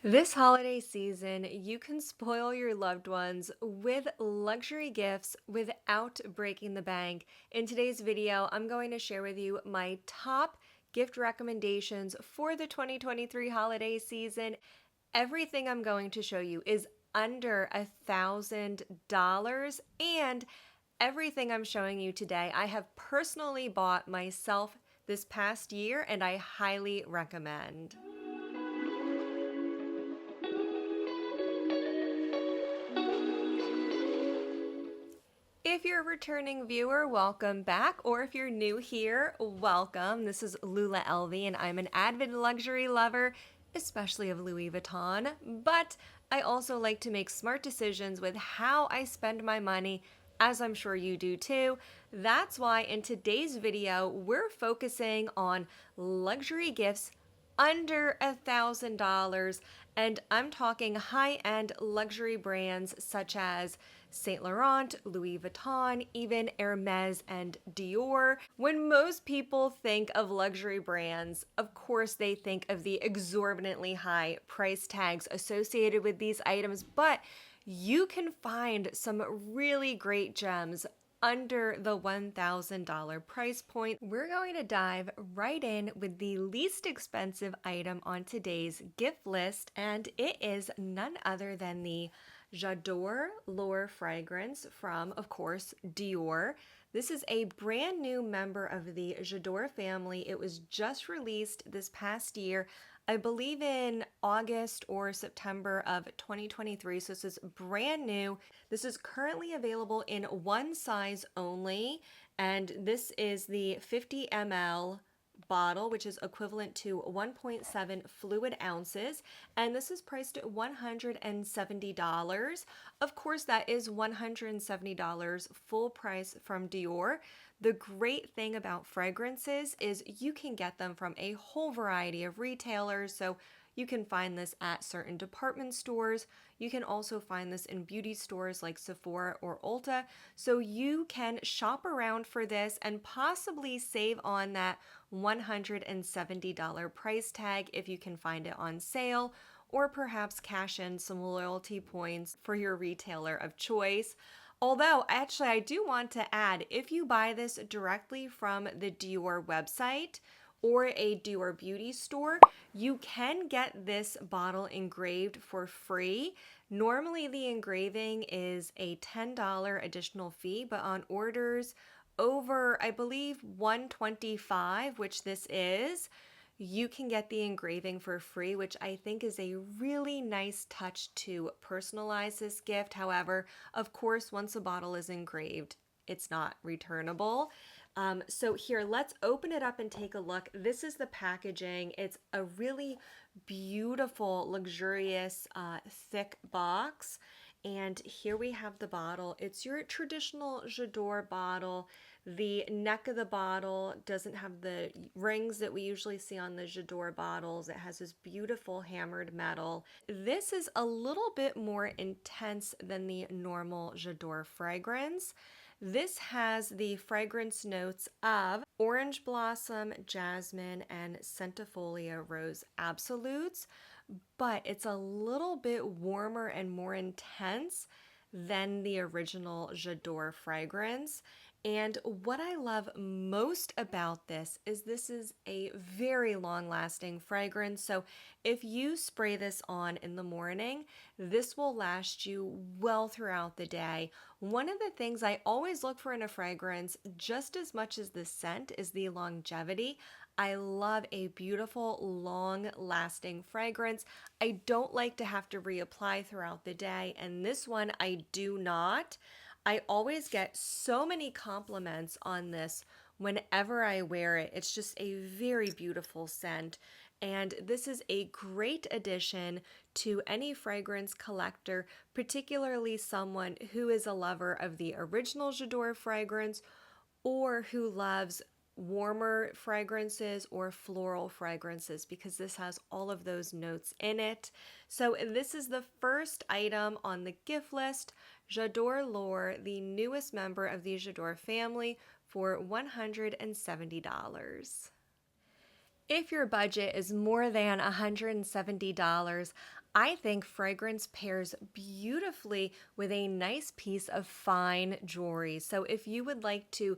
This holiday season, you can spoil your loved ones with luxury gifts without breaking the bank. In today's video, I'm going to share with you my top gift recommendations for the 2023 holiday season. Everything I'm going to show you is under $1,000, and everything I'm showing you today, I have personally bought myself this past year, and I highly recommend. If you're a returning viewer, welcome back. Or if you're new here, welcome. This is Lula Elvie, and I'm an avid luxury lover, especially of Louis Vuitton. But I also like to make smart decisions with how I spend my money, as I'm sure you do too. That's why in today's video, we're focusing on luxury gifts under $1,000, and I'm talking high-end luxury brands such as Saint Laurent, Louis Vuitton, even Hermes and Dior. When most people think of luxury brands, of course they think of the exorbitantly high price tags associated with these items, but you can find some really great gems under the $1,000 price point. We're going to dive right in with the least expensive item on today's gift list, and it is none other than the J'adore L'Or fragrance from, of course, Dior. This is a brand new member of the J'adore family. It was just released this past year, I believe in August or September of 2023. So this is brand new. This is currently available in one size only, and this is the 50 ml bottle, which is equivalent to 1.7 fluid ounces, and this is priced at $170. Of course, that is $170 full price from Dior. The great thing about fragrances is you can get them from a whole variety of retailers, so you can find this at certain department stores. You can also find this in beauty stores like Sephora or Ulta. So you can shop around for this and possibly save on that $170 price tag if you can find it on sale, or perhaps cash in some loyalty points for your retailer of choice. Although, actually, I do want to add, if you buy this directly from the Dior website or a Dior beauty store, you can get this bottle engraved for free. Normally, the engraving is a $10 additional fee, but on orders over, I believe, $125, which this is, you can get the engraving for free, which I think is a really nice touch to personalize this gift. However, of course, once a bottle is engraved, it's not returnable. So here, let's open it up and take a look. This is the packaging. It's a really beautiful, luxurious, thick box. And here we have the bottle. It's your traditional J'adore bottle. The neck of the bottle doesn't have the rings that we usually see on the J'adore bottles. It has this beautiful hammered metal. This is a little bit more intense than the normal J'adore fragrance. This has the fragrance notes of orange blossom, jasmine, and centifolia rose absolutes, but it's a little bit warmer and more intense than the original J'adore fragrance. And what I love most about this is a very long-lasting fragrance. So if you spray this on in the morning, this will last you well throughout the day. One of the things I always look for in a fragrance, just as much as the scent, is the longevity. I love a beautiful, long-lasting fragrance. I don't like to have to reapply throughout the day, and this one I do not. I always get so many compliments on this whenever I wear it. It's just a very beautiful scent. And this is a great addition to any fragrance collector, particularly someone who is a lover of the original J'adore fragrance or who loves warmer fragrances or floral fragrances, because this has all of those notes in it. So this is the first item on the gift list, J'adore L'Or, the newest member of the J'adore family, for $170. If your budget is more than $170, I think fragrance pairs beautifully with a nice piece of fine jewelry. So if you would like to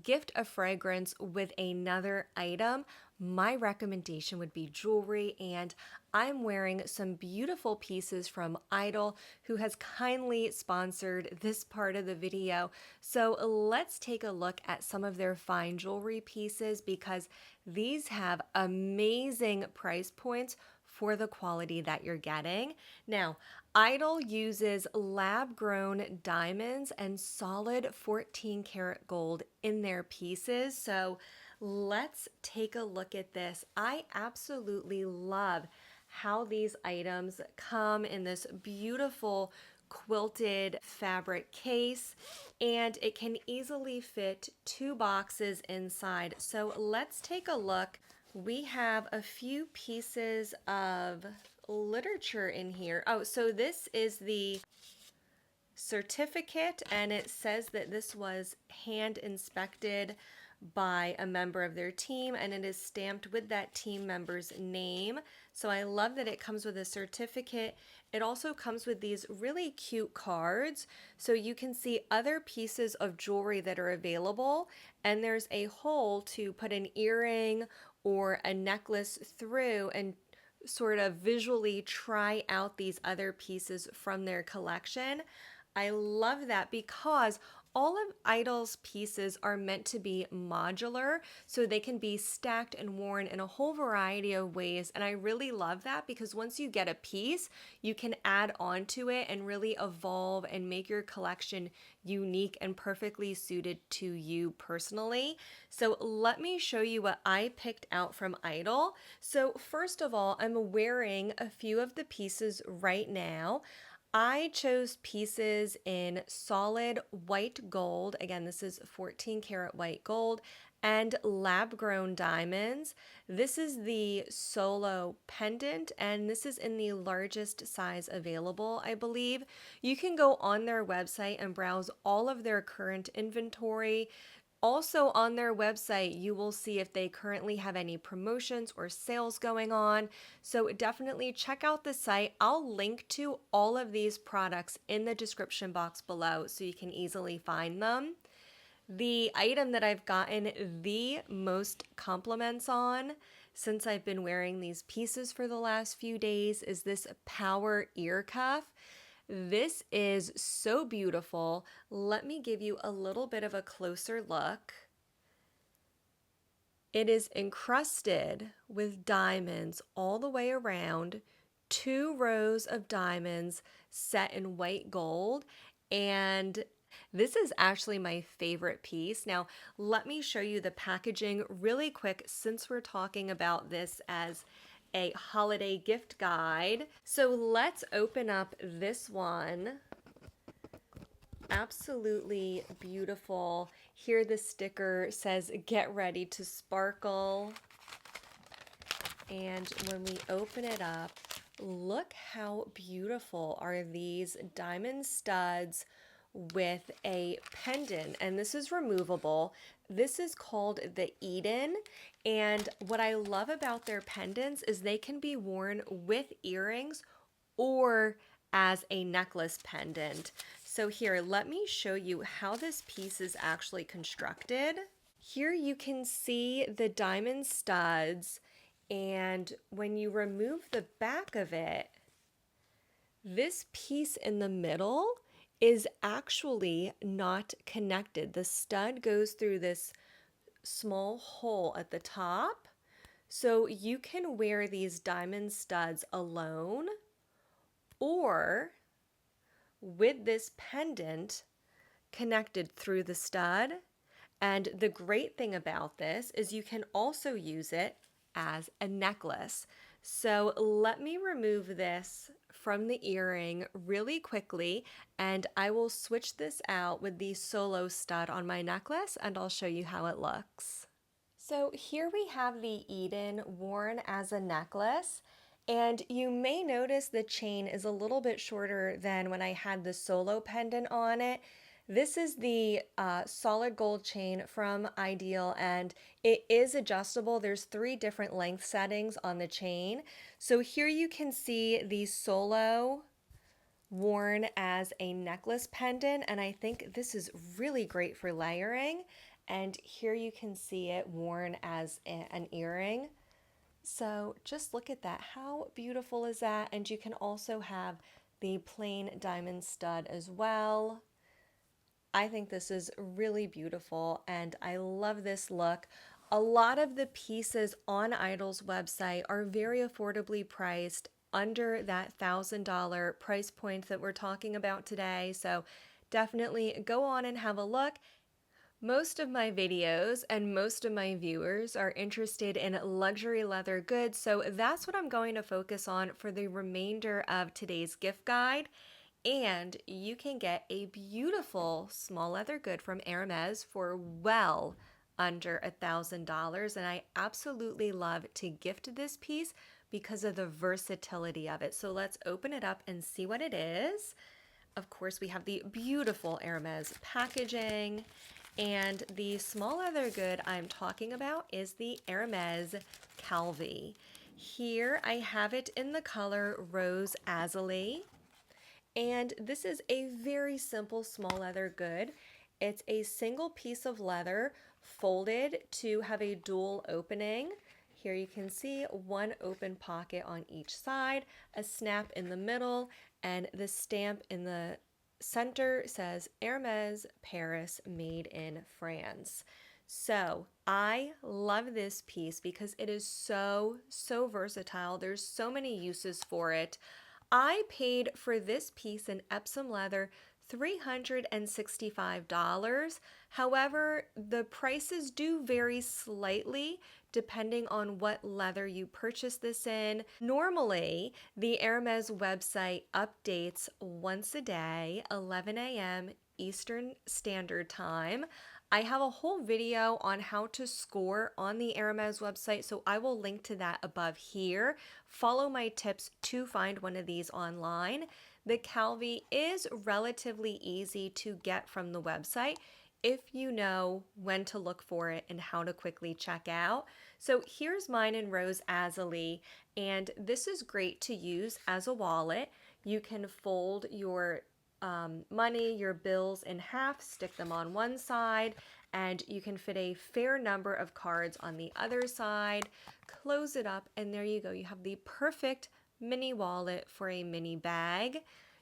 gift a fragrance with another item, my recommendation would be jewelry, and I'm wearing some beautiful pieces from Idyl, who has kindly sponsored this part of the video. So let's take a look at some of their fine jewelry pieces because these have amazing price points for the quality that you're getting. Now, Idyl uses lab-grown diamonds and solid 14 karat gold in their pieces. So let's take a look at this. I absolutely love how these items come in this beautiful quilted fabric case, and it can easily fit 2 boxes inside. So let's take a look. We have a few pieces of literature in here. Oh, so this is the certificate, and it says that this was hand inspected by a member of their team, and it is stamped with that team member's name. So I love that it comes with a certificate. It also comes with these really cute cards, so you can see other pieces of jewelry that are available, and there's a hole to put an earring or a necklace through and sort of visually try out these other pieces from their collection. I love that because all of Idyl's pieces are meant to be modular, so they can be stacked and worn in a whole variety of ways. And I really love that because once you get a piece, you can add on to it and really evolve and make your collection unique and perfectly suited to you personally. So let me show you what I picked out from Idyl. So first of all, I'm wearing a few of the pieces right now. I chose pieces in solid white gold. Again, this is 14 karat white gold and lab grown diamonds. This is the solo pendant, and this is in the largest size available, I believe. You can go on their website and browse all of their current inventory. Also, on their website, you will see if they currently have any promotions or sales going on. So, definitely check out the site. I'll link to all of these products in the description box below so you can easily find them. The item that I've gotten the most compliments on since I've been wearing these pieces for the last few days is this power ear cuff. This is so beautiful. Let me give you a little bit of a closer look. It is encrusted with diamonds all the way around, 2 rows of diamonds set in white gold, and this is actually my favorite piece. Now, let me show you the packaging really quick since we're talking about this as a holiday gift guide. So let's open up this one. Absolutely beautiful. Here the sticker says, "Get ready to sparkle." And when we open it up, look how beautiful are these diamond studs with a pendant, and this is removable. This is called the Eden, and what I love about their pendants is they can be worn with earrings or as a necklace pendant. So here, let me show you how this piece is actually constructed. Here you can see the diamond studs, and when you remove the back of it, this piece in the middle is actually not connected. The stud goes through this small hole at the top. So you can wear these diamond studs alone or with this pendant connected through the stud. And the great thing about this is you can also use it as a necklace. So let me remove this from the earring really quickly, and I will switch this out with the solo stud on my necklace, and I'll show you how it looks. So here we have the Eden worn as a necklace, and you may notice the chain is a little bit shorter than when I had the solo pendant on it. This is the solid gold chain from Ideal, and it is adjustable. There's 3 different length settings on the chain. So here you can see the solo worn as a necklace pendant, and I think this is really great for layering. And here you can see it worn as an earring. So just look at that. How beautiful is that? And you can also have the plain diamond stud as well. I think this is really beautiful and I love this look. A lot of the pieces on Idyl's website are very affordably priced, under that $1,000 price point that we're talking about today. So definitely go on and have a look. Most of my videos and most of my viewers are interested in luxury leather goods, so that's what I'm going to focus on for the remainder of today's gift guide. And you can get a beautiful small leather good from Hermes for well under $1,000. And I absolutely love to gift this piece because of the versatility of it. So let's open it up and see what it is. Of course, we have the beautiful Hermes packaging. And the small leather good I'm talking about is the Hermes Calvi. Here I have it in the color Rose Azalea. And this is a very simple small leather good. It's a single piece of leather folded to have a dual opening. Here you can see one open pocket on each side, a snap in the middle, and the stamp in the center says Hermes Paris, made in France. So I love this piece because it is so versatile. There's so many uses for it. I paid for this piece in Epsom leather $365. However, the prices do vary slightly depending on what leather you purchase this in. Normally, the Hermes website updates once a day, 11 a.m. Eastern Standard Time. I have a whole video on how to score on the Hermes website, so I will link to that above here. Follow my tips to find one of these online. The Calvi is relatively easy to get from the website if you know when to look for it and how to quickly check out. So here's mine in Rose Azalea, and this is great to use as a wallet. You can fold your money, your bills in half, stick them on one side, and you can fit a fair number of cards on the other side, close it up, and there you go. You have the perfect mini wallet for a mini bag.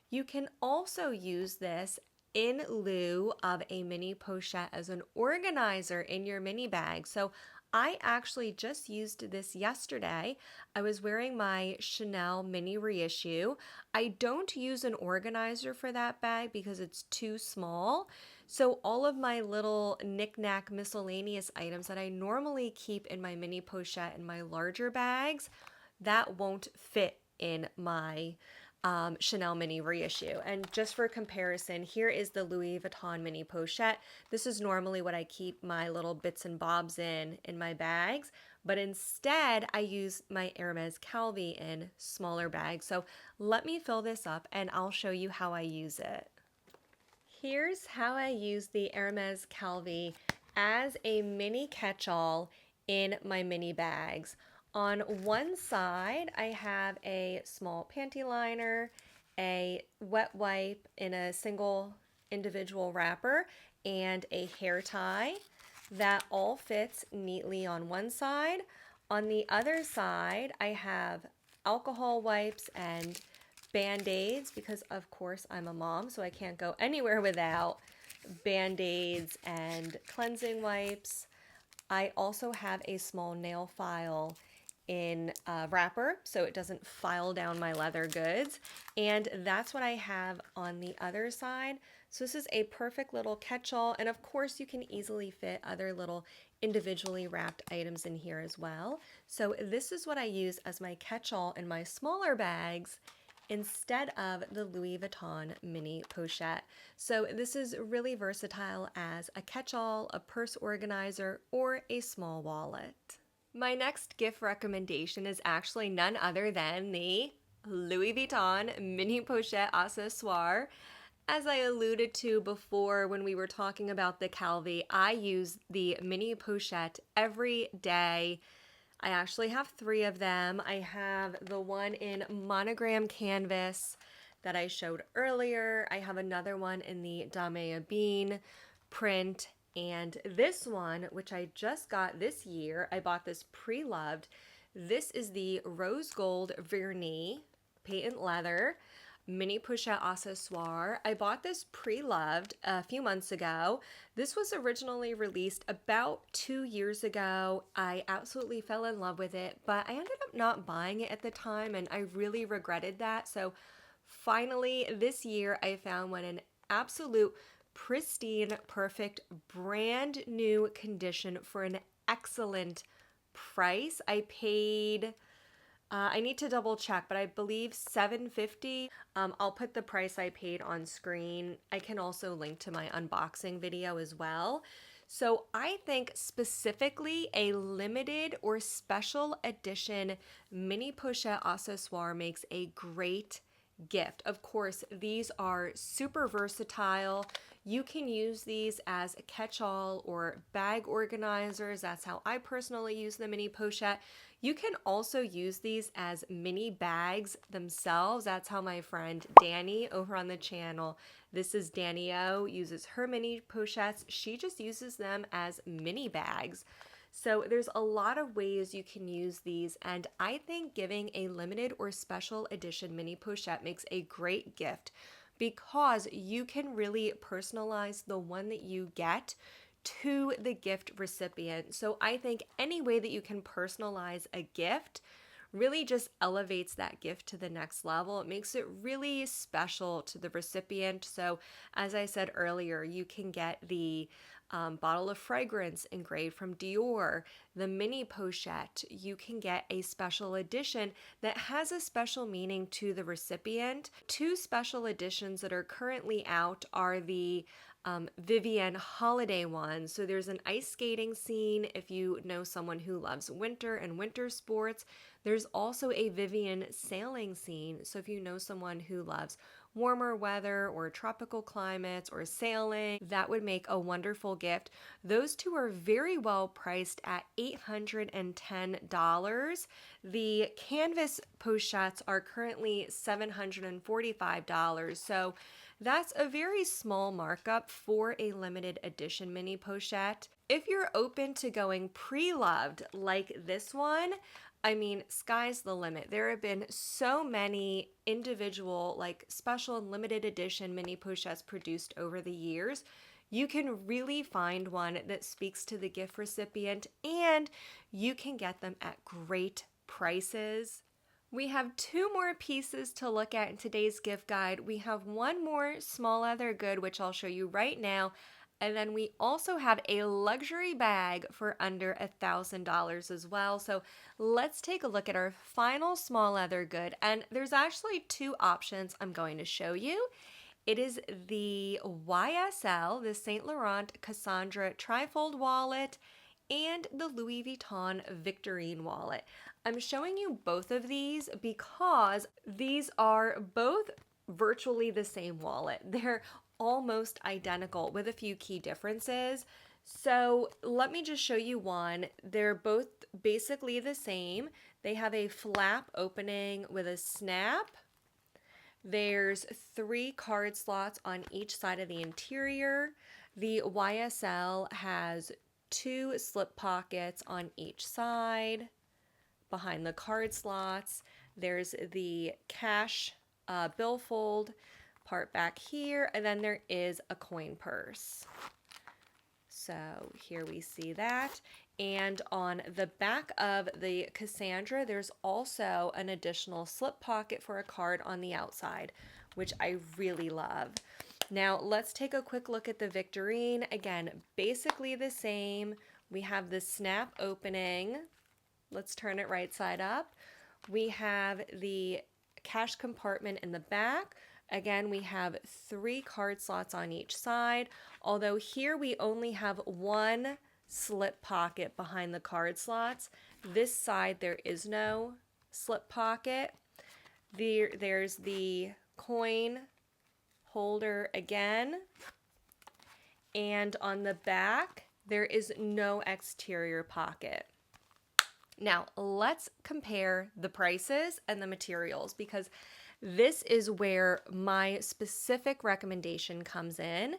You can also use this in lieu of a mini pochette as an organizer in your mini bag. So I actually just used this yesterday. I was wearing my Chanel mini reissue. I don't use an organizer for that bag because it's too small. So all of my little knick-knack miscellaneous items that I normally keep in my mini pochette and my larger bags, that won't fit in my Chanel mini reissue. And just for comparison, here is the Louis Vuitton mini pochette. This is normally what I keep my little bits and bobs in my bags, but instead I use my Hermes Calvi in smaller bags. So let me fill this up and I'll show you how I use it. Here's how I use the Hermes Calvi as a mini catch-all in my mini bags. On one side, I have a small panty liner, a wet wipe in a single individual wrapper, and a hair tie. That all fits neatly on one side. On the other side, I have alcohol wipes and Band-Aids because, of course, I'm a mom, so I can't go anywhere without Band-Aids and cleansing wipes. I also have a small nail file in a wrapper so it doesn't file down my leather goods, and that's what I have on the other side. So this is a perfect little catch-all, and of course you can easily fit other little individually wrapped items in here as well. So this is what I use as my catch-all in my smaller bags instead of the Louis Vuitton mini pochette. So this is really versatile as a catch-all, a purse organizer, or a small wallet. My next gift recommendation is actually none other than the Louis Vuitton mini pochette accessoire. As I alluded to before when we were talking about the Calvi, I use the mini pochette every day. I actually have three of them. I have the one in monogram canvas that I showed earlier. I have another one in the Dame Bean print. And this one, which I just got this year, I bought this pre-loved. This is the rose gold vernis patent leather mini pochette accessoire. I bought this pre-loved a few months ago. This was originally released about 2 years ago. I absolutely fell in love with it, but I ended up not buying it at the time, and I really regretted that. So finally this year I found one in absolute pristine, perfect, brand new condition for an excellent price. I paid I need to double check, but I believe $7.50. I'll put the price I paid on screen. I can also link to my unboxing video as well. So I think specifically a limited or special edition mini pochette accessoire makes a great gift. Of course, these are super versatile. You can use these as a catch-all or bag organizers. That's how I personally use the mini pochette. You can also use these as mini bags themselves. That's how my friend Danny over on the channel, this is Danny O, uses her mini pochettes. She just uses them as mini bags. So there's a lot of ways you can use these, and I think giving a limited or special edition mini pochette makes a great gift because you can really personalize the one that you get to the gift recipient. So I think any way that you can personalize a gift really just elevates that gift to the next level. It makes it really special to the recipient. So as I said earlier, you can get the bottle of fragrance engraved from Dior, the mini pochette. You can get a special edition that has a special meaning to the recipient. Two special editions that are currently out are the Vivienne holiday one. So there's an ice skating scene if you know someone who loves winter and winter sports. There's also a Vivienne sailing scene. So if you know someone who loves warmer weather or tropical climates or sailing, that would make a wonderful gift. Those two are very well priced at $810. The canvas pochettes are currently $745. So that's a very small markup for a limited edition mini pochette. If you're open to going pre-loved like this one, I mean, sky's the limit. There have been so many individual, like special and limited edition mini pochettes produced over the years. You can really find one that speaks to the gift recipient, and you can get them at great prices. We have two more pieces to look at in today's gift guide. We have one more small leather good, which I'll show you right now. And then we also have a luxury bag for under $1,000 as well. So let's take a look at our final small leather good. And there's actually two options I'm going to show you. It is the YSL, the Saint Laurent Cassandra trifold wallet, and the Louis Vuitton Victorine wallet. I'm showing you both of these because these are both virtually the same wallet. They're almost identical with a few key differences. So let me just show you one. They're both basically the same. They have a flap opening with a snap. There's 3 card slots on each side of the interior. The YSL has 2 slip pockets on each side. Behind the card slots, there's the cash billfold part back here, and then there is a coin purse. So here we see that. And on the back of the Cassandra, there's also an additional slip pocket for a card on the outside, which I really love. Now let's take a quick look at the Victorine. Again, basically the same. We have the snap opening. Let's turn it right side up. We have the cash compartment in the back. Again, we have 3 card slots on each side, although here we only have 1 slip pocket behind the card slots. This side there is no slip pocket. There's the coin holder again. And on the back, there is no exterior pocket. Now, let's compare the prices and the materials, because this is where my specific recommendation comes in.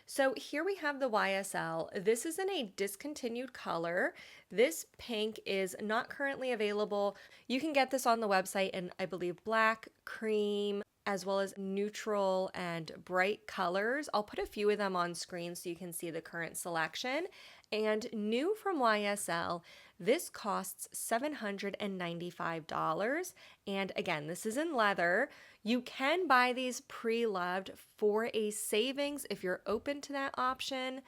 So here we have the YSL. This is in a discontinued color. This pink is not currently available. You can get this on the website in, I believe, black, cream, as well as neutral and bright colors. I'll put a few of them on screen so you can see the current selection. And new from YSL, this costs $795. And again, this is in leather. You can buy these pre-loved for a savings if you're open to that option.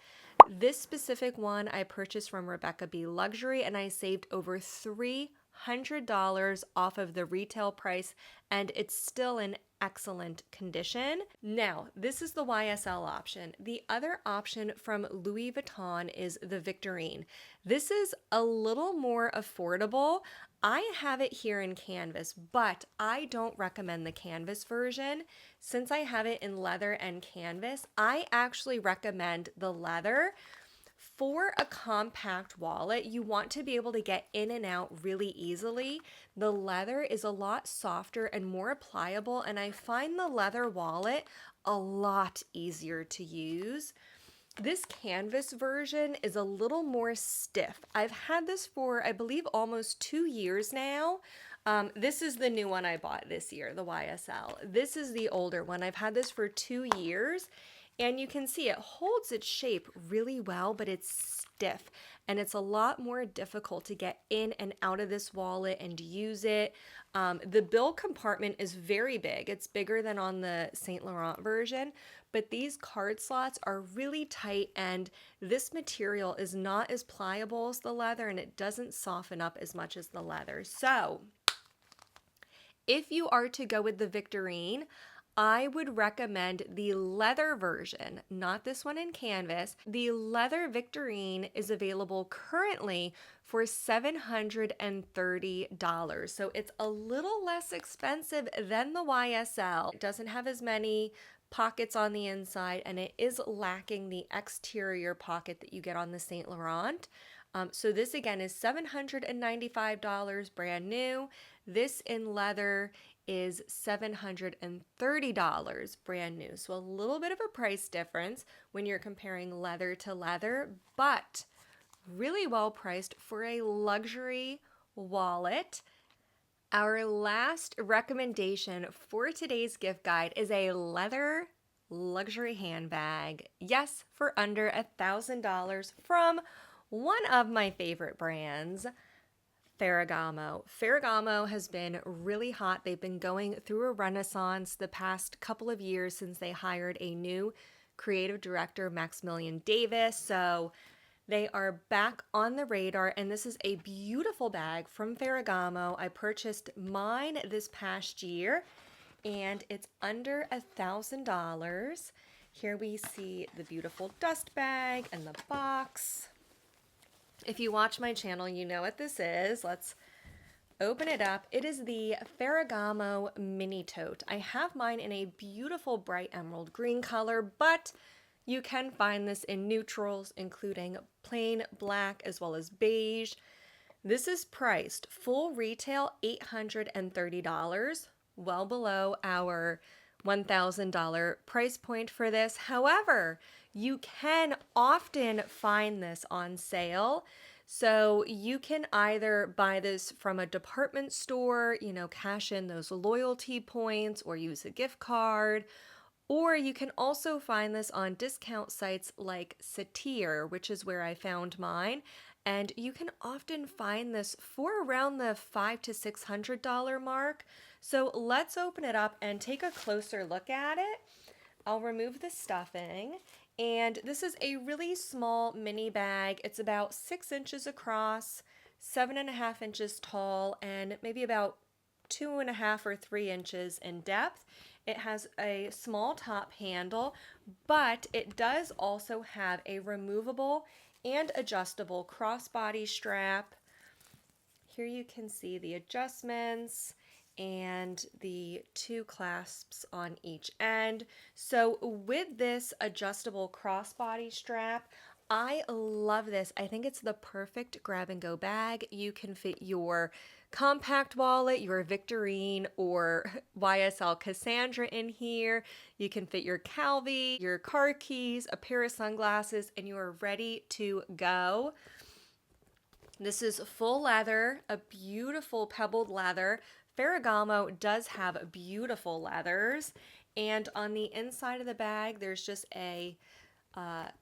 This specific one I purchased from Rebecca B Luxury, and I saved over $300 off of the retail price, and it's still in excellent condition. Now, this is the YSL option. The other option from Louis Vuitton is the Victorine. This is a little more affordable. I have it here in canvas, but I don't recommend the canvas version. Since I have it in leather and canvas, I actually recommend the leather. For a compact wallet, you want to be able to get in and out really easily. The leather is a lot softer and more pliable, and I find the leather wallet a lot easier to use. This canvas version is a little more stiff. I've had this for, I believe, almost 2 years now. This is the new one I bought this year, the YSL. This is the older one. I've had this for 2 years. And you can see it holds its shape really well, but it's stiff. And it's a lot more difficult to get in and out of this wallet and use it. The bill compartment is very big. It's bigger than on the Saint Laurent version. But these card slots are really tight, and this material is not as pliable as the leather, and it doesn't soften up as much as the leather. So if you are to go with the Victorine, I would recommend the leather version, not this one in canvas. The leather Victorine is available currently for $730. So it's a little less expensive than the YSL. It doesn't have as many pockets on the inside, and it is lacking the exterior pocket that you get on the Saint Laurent. So this again is $795 brand new. This in leather is $730 brand new. So a little bit of a price difference when you're comparing leather to leather, but really well priced for a luxury wallet. Our last recommendation for today's gift guide is a leather luxury handbag. Yes, for under $1,000 from one of my favorite brands, Ferragamo. Ferragamo has been really hot. They've been going through a renaissance the past couple of years since they hired a new creative director, Maximilian Davis. So they are back on the radar, and this is a beautiful bag from Ferragamo. I purchased mine this past year, and it's under $1,000. Here we see the beautiful dust bag and the box. If you watch my channel, you know what this is. Let's open it up. It is the Ferragamo mini tote. I have mine in a beautiful bright emerald green color, but you can find this in neutrals, including plain black as well as beige. This is priced full retail $830, well below our $1,000 price point for this. However, you can often find this on sale. So you can either buy this from a department store, cash in those loyalty points or use a gift card. Or you can also find this on discount sites like Satir, which is where I found mine. And you can often find this for around the $500 to $600 mark. So let's open it up and take a closer look at it. I'll remove the stuffing. And this is a really small mini bag. It's about 6 inches across, 7.5 inches tall, and maybe about 2.5 or 3 inches in depth. It has a small top handle, but it does also have a removable and adjustable crossbody strap. Here you can see the adjustments, and the 2 clasps on each end. So with this adjustable crossbody strap, I love this. I think it's the perfect grab and go bag. You can fit your compact wallet, your Victorine or YSL Cassandra in here. You can fit your Calvi, your car keys, a pair of sunglasses, and you are ready to go. This is full leather, a beautiful pebbled leather. Ferragamo does have beautiful leathers. And on the inside of the bag, there's just a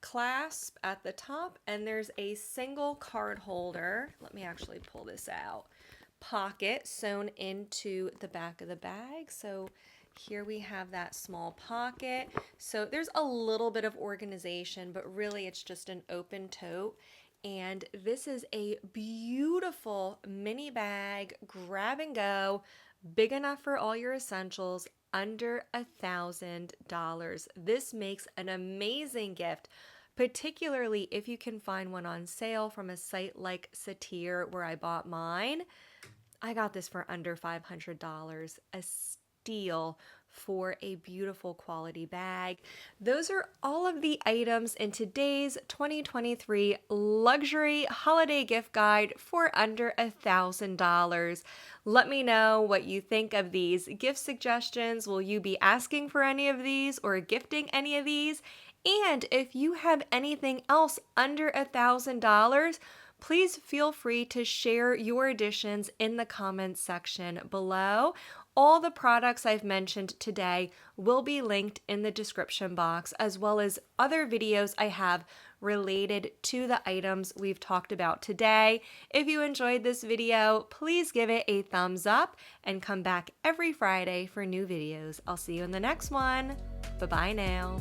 clasp at the top, and there's a single card holder. Let me actually pull this out. Pocket sewn into the back of the bag. So here we have that small pocket. So there's a little bit of organization, but really it's just an open tote. And this is a beautiful mini bag, grab and go, big enough for all your essentials, under $1,000. This makes an amazing gift, particularly if you can find one on sale from a site like Satir where I bought mine. I got this for under $500, a steal for a beautiful quality bag. Those are all of the items in today's 2023 luxury holiday gift guide for under $1,000. Let me know what you think of these gift suggestions. Will you be asking for any of these or gifting any of these? And if you have anything else under $1,000, please feel free to share your additions in the comments section below. All the products I've mentioned today will be linked in the description box, as well as other videos I have related to the items we've talked about today. If you enjoyed this video, please give it a thumbs up and come back every Friday for new videos. I'll see you in the next one. Bye-bye now.